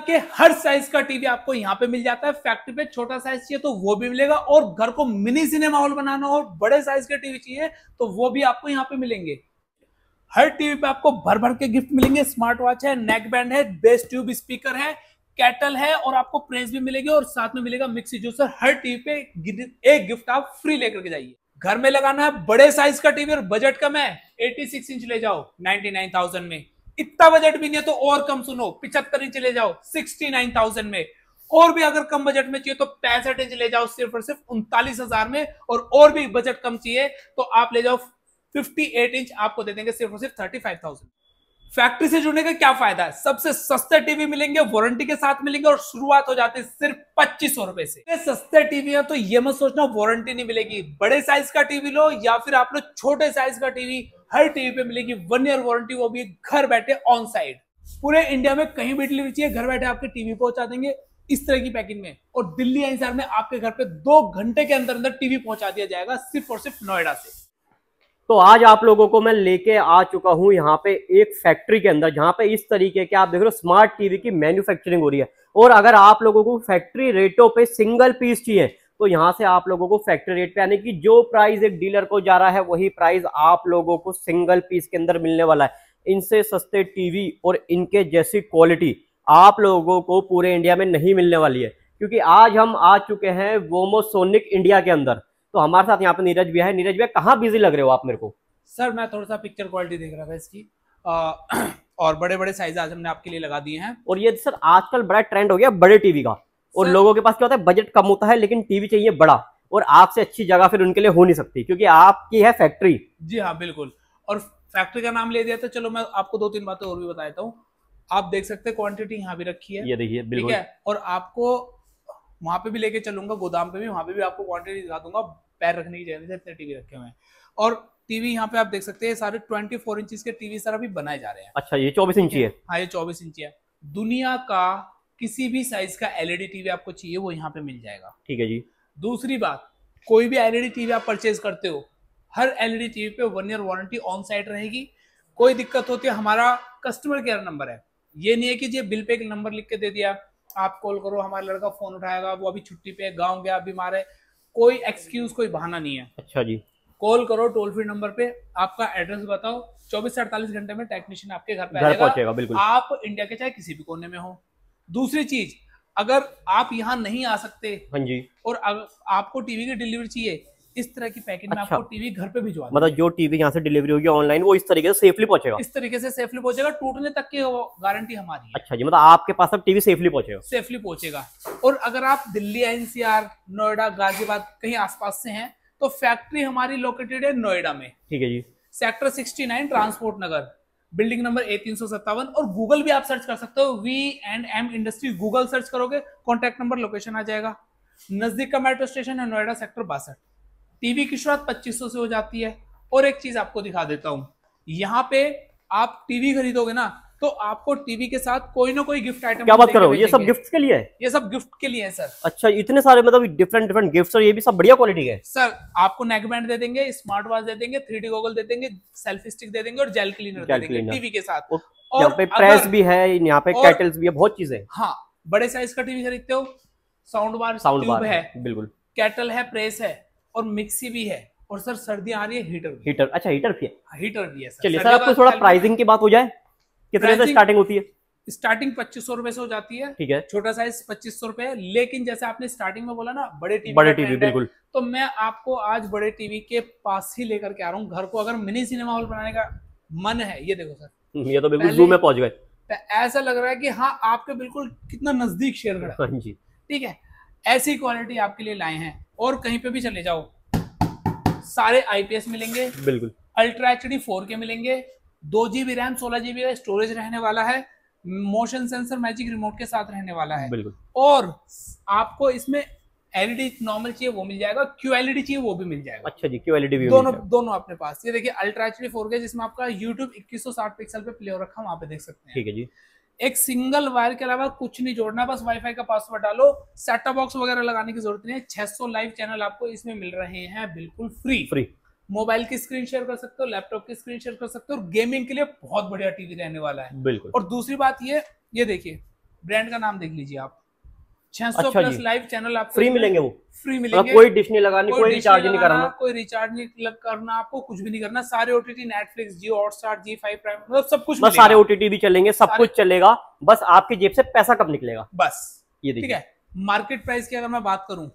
के हर साइज का टीवी आपको यहाँ पे मिल जाता है। फैक्ट्री पे छोटा साइज चाहिए तो वो भी मिलेगा, और घर को मिनी सिनेमा हॉल बनाना हो, बड़े साइज के टीवी चाहिए तो वो भी आपको यहाँ पे मिलेंगे। हर टीवी पे आपको भर भर के गिफ्ट मिलेंगे। स्मार्ट वॉच है, नेक बैंड है, बेस ट्यूब स्पीकर है, कैटल है, और आपको प्रेस भी मिलेगी, और साथ में मिलेगा मिक्सी जूसर। हर टीवी पे एक गिफ्ट आप फ्री लेकर के जाइए। घर में लगाना है बड़े साइज का टीवी और बजट कम है, 86 इंच ले जाओ 99,000 में। इतना बजट भी नहीं है तो और कम सुनो, 75 इंच ले जाओ 69,000 में। और भी अगर कम बजट में चाहिए तो 65 इंच ले जाओ सिर्फ और सिर्फ 39,000 में। और भी बजट कम चाहिए तो आप ले जाओ 58 इंच, आपको दे देंगे सिर्फ और सिर्फ 35,000। फैक्ट्री से जुड़ने का क्या फायदा है? सबसे सस्ते टीवी मिलेंगे, वारंटी के साथ मिलेंगे, और शुरुआत हो जाती है सिर्फ 2500 रुपए से। सस्ते टीवी है तो ये मत सोचना वारंटी नहीं मिलेगी। बड़े साइज का टीवी लो या फिर आप लोग छोटे साइज का टीवी, हर टीवी पे मिलेगी 1 ईयर वारंटी, वो भी घर बैठे ऑन साइट। पूरे इंडिया में कहीं भी डिलीवरी चाहिए, घर बैठे आपके टीवी पहुंचा देंगे इस तरह की पैकिंग में। और दिल्ली एनसीआर में आपके घर पे 2 घंटे के अंदर अंदर टीवी पहुंचा दिया जाएगा, सिर्फ और सिर्फ नोएडा से। तो आज आप लोगों को मैं लेके आ चुका हूं यहाँ पे एक फैक्ट्री के अंदर, जहां पे इस तरीके के आप देख रहे हो स्मार्ट टीवी की मैन्युफैक्चरिंग हो रही है। और अगर आप लोगों को फैक्ट्री रेटों पे सिंगल पीस चाहिए तो यहाँ से आप लोगों को फैक्ट्री रेट पे, यानी कि जो प्राइस एक डीलर को जा रहा है वही प्राइस आप लोगों को सिंगल पीस के अंदर मिलने वाला है। इनसे सस्ते टीवी और इनके जैसी क्वालिटी आप लोगों को पूरे इंडिया में नहीं मिलने वाली है, क्योंकि आज हम आ चुके हैं वोमोसोनिक इंडिया के अंदर। तो हमारे साथ यहाँ पे नीरज भैया है। नीरज भैया, कहाँ बिजी लग रहे हो आप मेरे को? सर मैं थोड़ा सा पिक्चर क्वालिटी देख रहा था इसकी, और बड़े बड़े साइज आज हमने आपके लिए लगा दिए हैं। और ये सर आजकल बड़ा ट्रेंड हो गया बड़े टीवी का, और लोगों के पास क्या होता है, बजट कम होता है लेकिन टीवी चाहिए बड़ा, और आपसे अच्छी जगह फिर उनके लिए हो नहीं सकती क्योंकि आपकी है फैक्ट्री। जी हाँ बिल्कुल, और फैक्ट्री का नाम ले दिया तो चलो मैं आपको 2-3 बातें और भी बता देता हूँ। आप देख सकते हैं क्वांटिटी यहाँ भी रखी है, ये देखिए बिल्कुल। ठीक है, और आपको वहां पे भी लेके चलूंगा, गोदाम पे भी, वहां पे भी आपको क्वांटिटी दिखा दूंगा। पैर रखने की जगह से इतने टीवी रखे हुए हैं। और टीवी यहाँ पे आप देख सकते हैं सारे 24 इंच के टीवी सर अभी बनाए जा रहे हैं। अच्छा, ये 24 इंची है? हाँ, ये 24 इंची है। दुनिया का किसी भी साइज का एलईडी टीवी आपको चाहिए वो यहाँ पे मिल जाएगा। ठीक है जी। दूसरी बात, कोई भी एलईडी टीवी आप परचेज करते हो, हर एलईडी टीवी पे 1 ईयर वारंटी ऑन साइट रहेगी। कोई दिक्कत होती है, हमारा कस्टमर केयर नंबर है। ये नहीं है कि ये बिल पे एक नंबर लिख के दे दिया, आप कॉल करो, हमारा लड़का फोन उठाएगा, वो अभी छुट्टी पे, गाँव गया, बीमार है, कोई एक्सक्यूज, कोई बहाना नहीं है। अच्छा जी। कॉल करो टोल फ्री नंबर पे, आपका एड्रेस बताओ, 24 से 48 घंटे में टेक्नीशियन आपके घर पे पहुंचेगा। बिल्कुल, आप इंडिया के चाहे किसी भी कोने में हो। दूसरी चीज, अगर आप यहाँ नहीं आ सकते, हाँ जी, और आपको टीवी की डिलीवरी चाहिए, इस तरह की पैकेज में आपको टीवी घर पे भिजवा, मतलब जो टीवी यहाँ से डिलीवरी होगी ऑनलाइन वो इस तरीके से सेफली पहुंचेगा? इस तरीके से सेफली पहुंचेगा, टूटने तक की गारंटी हमारी है। अच्छा जी, मतलब आपके पास अब टीवी सेफली पहुंचेगा? सेफली पहुंचेगा। और अगर आप दिल्ली एनसीआर, नोएडा, गाजियाबाद कहीं आसपास से हैं तो फैक्ट्री हमारी लोकेटेड है नोएडा में। ठीक है जी। सेक्टर 69, ट्रांसपोर्ट नगर, बिल्डिंग नंबर A357। और गूगल भी आप सर्च कर सकते हो, V&M इंडस्ट्री, गूगल सर्च करोगे, कॉन्टैक्ट नंबर, लोकेशन आ जाएगा। नजदीक का मेट्रो स्टेशन है नोएडा, सेक्टर 62। टीवी की शुरुआत 2500 से हो जाती है। और एक चीज आपको दिखा देता हूं, यहाँ पे आप टीवी खरीदोगे ना तो आपको टीवी के साथ कोई ना कोई गिफ्ट आइटम। क्या बात कर रहे हो? ये सब गिफ्ट के लिए है? ये सब गिफ्ट के लिए है सर। अच्छा, इतने सारे मतलब डिफरेंट गिफ्ट्स, और ये भी सब बढ़िया क्वालिटी के? सर आपको नेक बैंड दे देंगे, स्मार्ट वॉच दे देंगे, 3D गॉगल दे देंगे, सेल्फी स्टिक दे देंगे, और जेल क्लीनर दे देंगे टीवी के साथ। और यहाँ पे प्रेस भी है, यहाँ पे केटल्स भी है, बहुत चीजें। हाँ, बड़े साइज का टीवी खरीदते हो, साउंड बार है, बिल्कुल, केटल है, प्रेस है, और मिक्सी भी है। और सर सर्दियां आ रही है, हीटर। अच्छा, हीटर भी है? हीटर भी है सर। चलिए सर, आपको थोड़ा प्राइसिंग की बात हो जाए, कितने से स्टार्टिंग होती है? स्टार्टिंग 2500 रुपए से हो जाती है। ठीक है। छोटा साइज 2500 रुपए। लेकिन जैसे आपने स्टार्टिंग में बोला ना बड़े टीवी बिल्कुल, तो मैं आपको आज बड़े टीवी के पास ही लेकर के आ रहा हूँ घर को। अगर मिनी सिनेमा हॉल बनाने का मन है, ये देखो सर, ये तो बिल्कुल ज़ूम में पहुंच गए। ऐसा लग रहा है कि हाँ आपके बिल्कुल कितना नजदीक शेयर खड़ा। हाँ जी, ठीक है, ऐसी क्वालिटी आपके लिए लाए हैं। और कहीं पे भी चले जाओ, सारे IPS मिलेंगे, बिल्कुल अल्ट्रा HD 4K मिलेंगे, 2GB रैम, 16GB का स्टोरेज रहने वाला है, मोशन सेंसर मैजिक रिमोट के साथ रहने वाला है, बिल्कुल। और आपको इसमें LED नॉर्मल चाहिए वो मिल जाएगा, QLED चाहिए वो भी मिल जाएगा। अच्छा जी, QLED भी दोनों अपने पास। ये देखिए अल्ट्रा HD 4K, जिसमें आपका YouTube 2160 पिक्सल पे प्ले हो रखा, वहां पे देख सकते हैं। ठीक है जी। एक सिंगल वायर के अलावा कुछ नहीं जोड़ना, बस वाईफाई का पासवर्ड डालो, सेटअप बॉक्स वगैरह लगाने की जरूरत नहीं है। 600 लाइव चैनल आपको इसमें मिल रहे हैं बिल्कुल फ्री। मोबाइल की स्क्रीन शेयर कर सकते हो, लैपटॉप की स्क्रीन शेयर कर सकते हो, और गेमिंग के लिए बहुत बढ़िया टीवी रहने वाला है, बिल्कुल। और दूसरी बात ये देखिए ब्रांड का नाम देख लीजिए आप। 600 अच्छा प्लस जी। लाइव चैनल आपको फ्री मिलेंगे वो? फ्री मतलब मिलेंगे। कोई डिश नहीं लगानी, कोई डिश रिचार्ज नहीं कराना, कोई रिचार्ज नहीं करना, आपको कुछ भी नहीं करना। सारे ओटीटी, नेटफ्लिक्स, जियो हॉटस्टार, जी5 प्राइम, मतलब सब कुछ बस सारे ओटीटी भी चलेंगे, सब कुछ चलेगा, बस आपकी जेब से पैसा कब निकलेगा बस। ये ठीक देखिए। है, मार्केट प्राइस की अगर मैं बात करूं,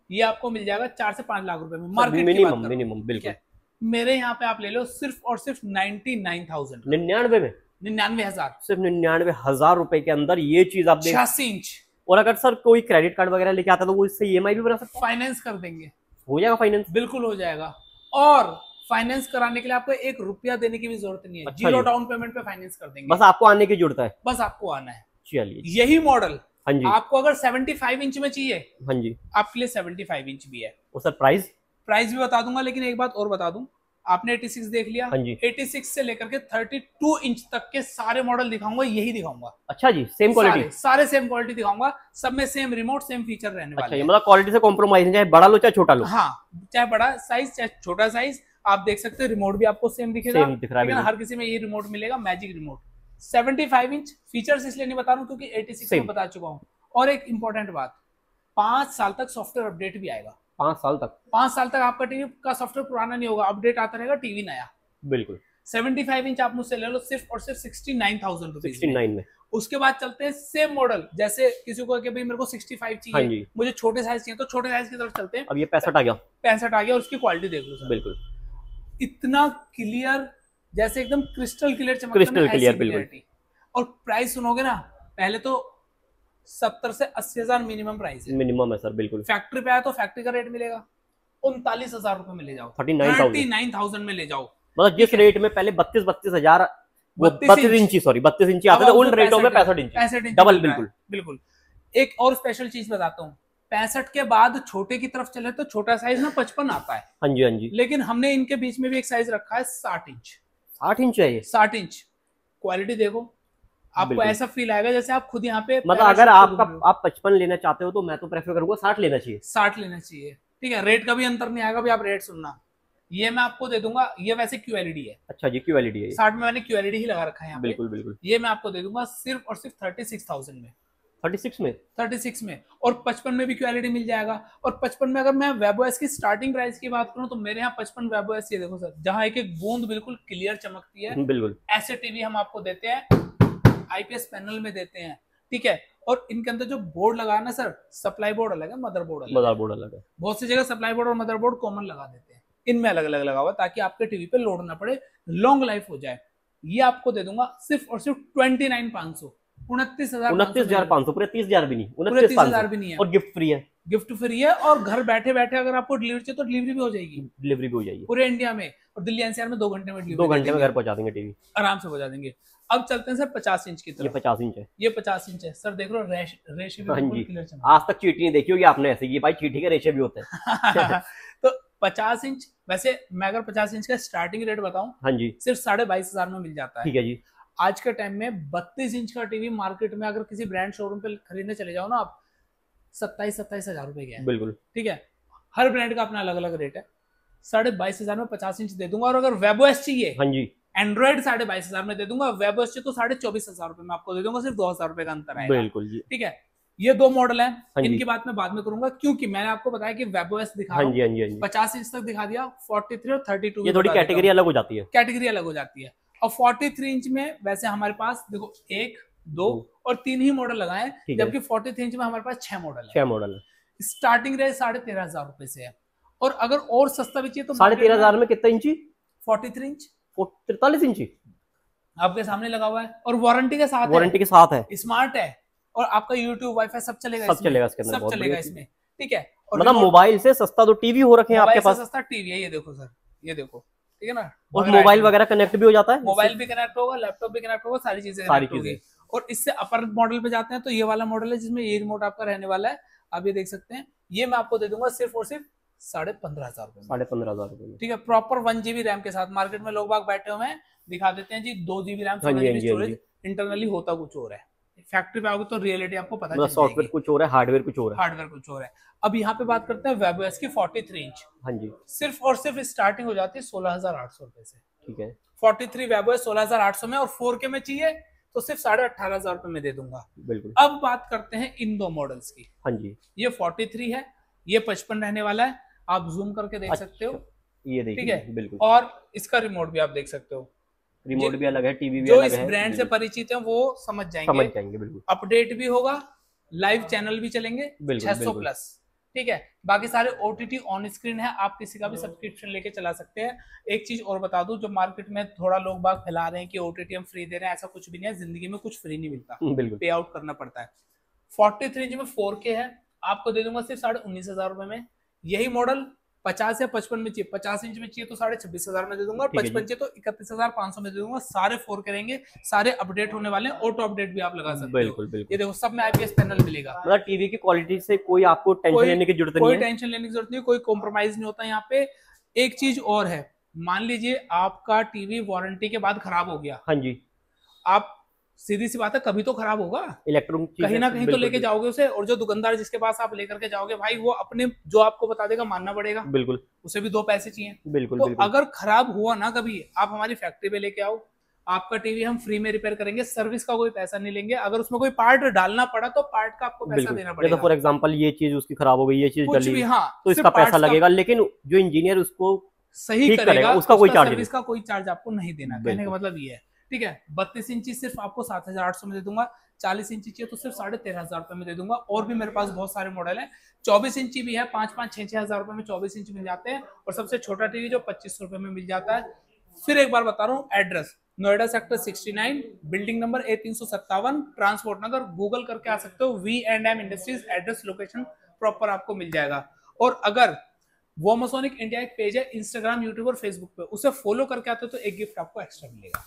ये आपको मिल जाएगा 4 से 5 लाख रुपए में, मार्केट की बात करूं। मिनिमम बिल्कुल। मेरे यहाँ पे आप ले लो सिर्फ और सिर्फ 99,000, 99 में, 99,000, सिर्फ 99,000 रुपए के अंदर ये चीज आप देख। 86 इंच। और अगर सर कोई क्रेडिट कार्ड वगैरह लेके आता है तो वो इससे ईएमआई भी बना सकता है? फाइनेंस कर देंगे, हो जाएगा फाइनेंस? बिल्कुल हो जाएगा। और फाइनेंस कराने के लिए आपको 1 रुपया देने की भी जरूरत नहीं है। अच्छा 0 डाउन पेमेंट पे फाइनेंस कर देंगे। बस आपको आने की जरूरत है, बस आपको आना है। चलिए। यही मॉडल हाँ जी, आपको अगर 75 इंच में चाहिए, हाँ जी, आपके लिए 75 इंच भी है। और सर प्राइस? प्राइस भी बता दूंगा, लेकिन एक बात और बता दूं, आपने 86 देख लिया। हाँ जी। 86 से लेकर के 32 इंच तक के सारे मॉडल दिखाऊंगा, यही दिखाऊंगा। अच्छा जी, सेम क्वालिटी? सारे सेम क्वालिटी दिखाऊंगा, सब में सेम रिमोट, सेम फीचर रहने वाले हैं। मतलब क्वालिटी से कॉम्प्रोमाइज नहीं, चाहे बड़ा लो चाहे छोटा लो। हाँ, चाहे बड़ा साइज चाहे छोटा साइज, आप देख सकते हैं। रिमोट भी आपको सेम दिखेगा, सेम दिख रहा है, लेकिन हर किसी में ये रिमोट मिलेगा, मैजिक रिमोट। 75 इंच फीचर्स इसलिए नहीं बता रहा हूँ क्योंकि 86 में बता चुका हूँ। और एक इंपॉर्टेंट बात, 5 साल तक सॉफ्टवेयर अपडेट भी आएगा। 5 साल तक? 5 साल तक आपका टीवी का सॉफ्टवेयर पुराना नहीं होगा, अपडेट आता रहेगा, टीवी नया। बिल्कुल। 75 इंच आप मुझसे ले लो सिर्फ और सिर्फ 69,000 रुपीज 69 में। उसके बाद चलते हैं सेम मॉडल, जैसे किसी को कि भाई मेरे को 65 चाहिए, हाँ जी, मुझे छोटे साइज चाहिए, तो छोटे साइज की तरफ चलते हैं। अब ये 65 आ गया। 65 आ गया, और उसकी क्वालिटी देख लो सर, बिल्कुल इतना क्लियर, जैसे एकदम क्रिस्टल क्लियर चमकता है, क्रिस्टल क्लियर, बिल्कुल। और प्राइस सुनोगे ना, पहले तो 70 से 80,000 मिनिमम प्राइस है। मिनिमम है सर, बिल्कुल। फैक्ट्री पे आया तो फैक्ट्री का रेट मिलेगा 39,000 रुपए में ले जाओ, 39,000 में ले जाओ। मतलब जिस रेट में पहले 32,000 32 इंची, सॉरी 32 इंची आते थे, उन रेटों में 65 इंची डबल। बिल्कुल बिल्कुल। एक और स्पेशल चीज बताता हूँ, 65 के बाद छोटे की तरफ चले तो छोटा साइज ना 55 आता है। हाँ जी, हाँ जी। लेकिन हमने इनके बीच में भी एक साइज रखा है 60 इंच। 60 इंच है ये? 60 इंच। क्वालिटी देखो, आपको ऐसा फील आएगा जैसे आप खुद यहाँ पे, मतलब अगर आप 55 लेना चाहते हो तो मैं तो प्रेफर करूंगा 60 लेना चाहिए। 60 लेना चाहिए, ठीक है। रेट का भी अंतर नहीं आएगा, भी आप रेट सुनना, ये मैं आपको दे दूंगा। ये वैसे QLED है। अच्छा जी, QLED है। 60 में मैंने QLED ही लगा रखा है यहाँ पे। बिल्कुल बिल्कुल। ये मैं आपको दे दूंगा सिर्फ और सिर्फ 36,000 में। 36 में? 36 में। और 55 में भी QLED मिल जाएगा। और 55 में अगर मैं WebOS की स्टार्टिंग प्राइस की बात करूं तो मेरे यहाँ 55 WebOS, ये देखो सर, जहां एक एक बूंद बिल्कुल क्लियर चमकती है। बिल्कुल। ऐसे टीवी हम आपको देते हैं, IPS पैनल में देते हैं, ठीक है। और इनके अंदर जो बोर्ड लगा है ना सर, सप्लाई बोर्ड अलग है, मदरबोर्ड अलग है। मदरबोर्ड अलग है। बहुत सी जगह सप्लाई बोर्ड और मदरबोर्ड कॉमन लगा देते हैं, इनमें अलग अलग लगा हुआ, ताकि आपके टीवी पे लोड ना पड़े, लॉन्ग लाइफ हो जाए। ये आपको दे दूंगा सिर्फ और सिर्फ 29,500, 29,500, पूरे 30,000 भी नहीं, 29,500 भी नहीं है। और गिफ्ट फ्री है। गिफ्ट फ्री है, और घर बैठे बैठे अगर आपको डिलीवरी चाहिए तो डिलीवरी भी हो जाएगी, डिलीवरी भी हो जाएगी पूरे इंडिया में। और दिल्ली NCR में 2 घंटे में डिलीवरी, 2 घंटे में घर पहुंचा देंगे टीवी, आराम से पहुंचा देंगे। अब चलते हैं सर 50 इंच की तरफ। ये 50 इंच है। ये 50 इंच है सर, देख लो रेशे भी हाँ बिल्कुल जी, क्लियर चमक। आज तक चींटी नहीं देखी होगी आपने ऐसे कि भाई चींटी के रेशे भी होते हैं। तो 50 इंच, वैसे मैं अगर 50 इंच का स्टार्टिंग रेट बताऊं, हाँ जी, सिर्फ 22,500 में मिल जाता है। ठीक है जी। आज के टाइम में 32 इंच का टीवी मार्केट में अगर किसी ब्रांड शोरूम पे खरीदने चले जाओ ना आप, 27,000 रुपए के है। बिल्कुल, ठीक है, हर ब्रांड का अपना अलग अलग रेट है। 22,500 में 50 इंच दे दूंगा। और अगर WebOS चाहिए, हाँ जी, एंड्रॉइड 22,500 में दे दूंगा। WebOS चाहिए तो 24,500 रुपए में आपको दे दूंगा, सिर्फ 2,000 रुपए का अंतर आएगा। बिल्कुल जी, ठीक है, ये 2 मॉडल है, हाँ इनकी बात मैं बाद में करूंगा, क्योंकि मैंने आपको बताया कि WebOS दिखा हाँ जी, हाँ जी, हाँ जी। 50 इंच तक दिखा दिया, 43 और 32 ये थोड़ी कैटेगरी अलग हो जाती है, कैटेगरी अलग हो जाती है। और 43 इंच में वैसे हमारे पास देखो 1, 2 और 3 ही मॉडल लगाए, जबकि 43 इंच में हमारे पास 6 मॉडल है। 6 मॉडल है। स्टार्टिंग रेट 13,500 रुपए से है। और अगर और सस्ता भी चाहिए तो 13,500 में कितना इंची? 43 इंच, 43 इंची आपके सामने लगा हुआ है, और वारंटी के साथ, वारंटी के साथ है, स्मार्ट है, और आपका YouTube वाईफाई सब चलेगा, सब चलेगा इसके अंदर, सब चलेगा इसमें। ठीक है, और मतलब मोबाइल से सस्ता तो टीवी हो रखे हैं आपके पास, सस्ता टीवी है। ये देखो सर, ये देखो, ठीक है ना। और मोबाइल वगैरह कनेक्ट भी हो जाता है, मोबाइल भी कनेक्ट होगा, लैपटॉप भी कनेक्ट होगा, सारी चीजें होगी। और इससे अपर मॉडल पे जाते हैं तो ये वाला मॉडल है जिसमें ये रिमोट आपका रहने वाला है, आप ये देख सकते हैं। ये मैं आपको दे दूंगा सिर्फ और सिर्फ 15,500 रुपए, 15,500 रुपए। ठीक है, प्रॉपर 1 GB रैम के साथ। मार्केट में लोग बाग बैठे हुए हैं, दिखा देते हैं जी 2 GB RAM, 16 GB storage, internally होता कुछ और है। फैक्ट्री पे आओगे तो रियलिटी आपको पता चलेगी, सॉफ्टवेयर कुछ और है, हार्डवेयर कुछ और है, हार्डवेयर कुछ और है। अब यहाँ पे बात करते हैं WebOS की 43 इंच। हाँ जी, सिर्फ और सिर्फ स्टार्टिंग हो जाती है 16,800 रुपए से, ठीक है। 43 WebOS 16,800 में। और 4K में चाहिए तो सिर्फ 18,500 रुपए में दे दूंगा। बिल्कुल। अब बात करते हैं इन दो मॉडल्स की। हाँ जी, ये 43 है, ये 55 रहने वाला है, आप जूम करके देख सकते हो। ये देखिए, ठीक है, बिल्कुल। और इसका रिमोट भी आप देख सकते हो। रिमोट भी अलग है, टीवी भी जो अलग इस है। ब्रांड से परिचित हैं वो समझ जाएंगे। बिल्कुल। अपडेट भी होगा, लाइव चैनल भी चलेंगे, 600 प्लस। ठीक है, बाकी सारे OTT ऑन स्क्रीन है, आप किसी का भी सब्सक्रिप्शन लेके चला सकते हैं। एक चीज और बता दूं, जो मार्केट में थोड़ा लोग बाग फैला रहे हैं कि OTT हम फ्री दे रहे हैं, ऐसा कुछ भी नहीं है। जिंदगी में कुछ फ्री नहीं मिलता, पे आउट करना पड़ता है। 43 इंच में 4K है, आपको दे दूंगा सिर्फ 19,500 रुपए में। यही मॉडल 50 या 55 में चाहिए, 50 इंच में चाहिए तो 26,500 में दे दूंगा, 55 चाहिए तो 31,500 में दे दूंगा। सारे 4K रहेंगे, सारे अपडेट होने वाले हैं, ऑटो अपडेट भी आप लगा सकते हो। बिल्कुल बिल्कुल। ये देखो, सब में IPS पैनल मिलेगा। मतलब टीवी की क्वालिटी से कोई आपको टेंशन लेने की जरूरत नहीं है, कोई टेंशन लेने की जरूरत नहीं, कोई कॉम्प्रोमाइज नहीं होता यहाँ पे। एक चीज और है, मान लीजिए आपका टीवी वारंटी के बाद खराब हो गया। हाँ जी, आप सीधी सी बात है, कभी तो खराब होगा, इलेक्ट्रॉनिक कहीं ना कहीं तो लेके जाओगे उसे। और जो दुकानदार जिसके पास आप लेकर के जाओगे भाई, वो अपने जो आपको बता देगा मानना पड़ेगा। बिल्कुल, उसे भी 2 पैसे चाहिए। बिल्कुल। तो अगर खराब हुआ ना कभी, आप हमारी फैक्ट्री पे लेके आओ, आपका टीवी हम फ्री में रिपेयर करेंगे, सर्विस का कोई पैसा नहीं लेंगे। अगर उसमें कोई पार्ट डालना पड़ा तो पार्ट का आपको पैसा देना पड़ेगा। फॉर एग्जांपल ये चीज उसकी खराब हो गई, ये चीज कुछ भी, हाँ, तो इसका पैसा लगेगा, लेकिन जो इंजीनियर उसको सही करेगा उसका कोई चार्ज सर्विस का कोई चार्ज आपको नहीं देना। कहने का मतलब ये है। ठीक है, 32 इंची सिर्फ आपको 7,800 में दे दूंगा। 40 इंची चाहिए तो सिर्फ 13,500 रुपए में दे दूंगा। और भी मेरे पास बहुत सारे मॉडल है। 24 इंची भी है, 5-6 हजार रुपए में 24 इंच मिल जाते हैं। और सबसे छोटा टीवी जो 2500 रुपए में मिल जाता है। फिर एक बार बता रहा हूँ, address Noida sector 69, building number A357, transport Nagar. Google करके आ सकते हो, V&M industries, address location proper आपको मिल जाएगा। और अगर वोमोसोनिक इंडिया एक पेज है इंस्टाग्राम, यूट्यूब और फेसबुक पे, उसे फॉलो करके आते हो तो एक गिफ्ट आपको एक्स्ट्रा मिलेगा।